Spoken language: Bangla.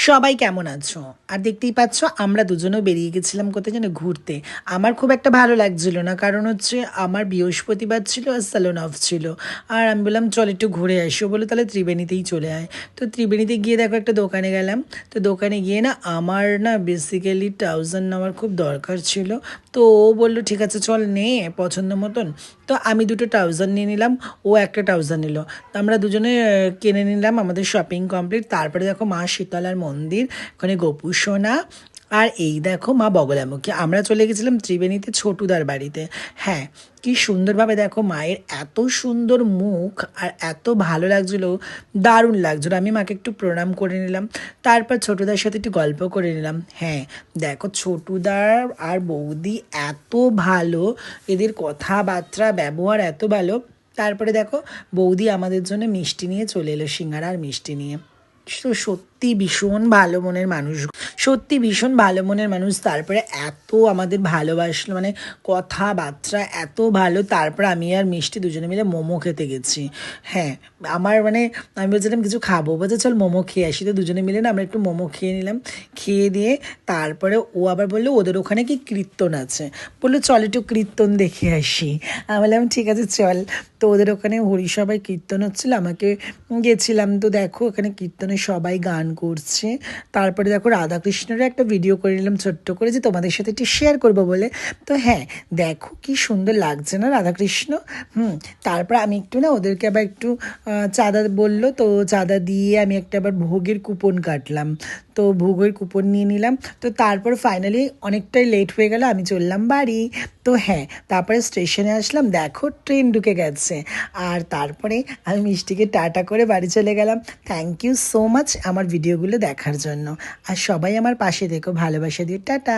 সবাই কেমন আছো? আর দেখতেই পাচ্ছ আমরা দুজনেও বেরিয়ে গেছিলাম কোথায় যেন ঘুরতে। আমার খুব একটা ভালো লাগছিল না, কারণ হচ্ছে আমার বৃহস্পতিবার ছিল আর স্যালন অফ ছিল। আর আমি বললাম চল একটু ঘুরে আসি, ও বলে তাহলে ত্রিবেণীতেই চলে আয়। তো ত্রিবেণীতে গিয়ে দেখো একটা দোকানে গেলাম। তো দোকানে গিয়ে না আমার না বেসিক্যালি ট্রাউজার নেওয়ার খুব দরকার ছিল। তো ও বললো ঠিক আছে চল নে পছন্দ মতন। তো আমি দুটো ট্রাউজার নিয়ে নিলাম, ও একটা ট্রাউজার নিল। তো আমরা দুজনে কিনে নিলাম, আমাদের শপিং কমপ্লিট। তারপরে দেখো মা শীতলার মন্দির, ওখানে গোপু সোনা, আর এই দেখো মা বগলামুখী। আমরা চলে গেছিলাম ত্রিবেণীতে ছোটুদার বাড়িতে। হ্যাঁ, কি সুন্দরভাবে দেখো মায়ের এত সুন্দর মুখ আর এত ভালো লাগছিলো, দারুণ লাগছিলো। আমি মাকে একটু প্রণাম করে নিলাম, তারপর ছোটুদার সাথে একটু গল্প করে নিলাম। হ্যাঁ, দেখো ছোটুদার আর বৌদি এত ভালো, এদের কথাবার্তা ব্যবহার এত ভালো। তারপরে দেখো বৌদি আমাদের জন্য মিষ্টি নিয়ে চলে এলো, সিঙ্গারা আর মিষ্টি নিয়ে। তো সত্যি ভীষণ ভালো মনের মানুষ, সত্যি ভীষণ ভালো মনের মানুষ। তারপরে এত আমাদের ভালোবাসলো, মানে কথাবার্তা এত ভালো। তারপর আমি আর মিষ্টি দুজনে মিলে মোমো খেতে গেছি। হ্যাঁ, আমার মানে আমি বলছিলাম কিছু খাবো, বলছে চল মোমো খেয়ে আসি। তো দুজনে মিলে না আমরা একটু মোমো খেয়ে নিলাম। খেয়ে দিয়ে তারপরে ও আবার বললো ওদের ওখানে কি কীর্তন আছে, বললো চল একটু কীর্তন দেখে আসি। আমি বললাম ঠিক আছে চল। তো ওদের ওখানে হরিসভায় কীর্তন হচ্ছিলো, আমাকে গেছিলাম। তো দেখো ওখানে কীর্তনে সবাই গান করছে। তারপরে দেখো রাধাকৃষ্ণেরও একটা ভিডিও করে নিলাম ছোট্ট করে, যে তোমাদের সাথে একটু শেয়ার করবো বলে। তো হ্যাঁ, দেখো কি সুন্দর লাগছে না রাধাকৃষ্ণ। তারপর আমি একটু না ওদেরকে আবার একটু চাঁদা বললো, তো চাঁদা দিয়ে আমি একটা আবার ভোগের কুপন কাটলাম। তো ভোগের কুপন নিয়ে নিলাম। তো তারপর ফাইনালি অনেকটাই লেট হয়ে গেল, আমি চললাম বাড়ি। তো হ্যাঁ, তারপরে স্টেশনে আসলাম, দেখো ট্রেন ঢুকে গেছে। আর তারপরে আমি মিষ্টিকে টাটা করে বাড়ি চলে গেলাম। থ্যাংক ইউ সো মাচ আমার ভিডিওগুলো দেখার জন্য। আর সবাই আমার পাশে দেখো, ভালোবাসা দিয়ে টাটা।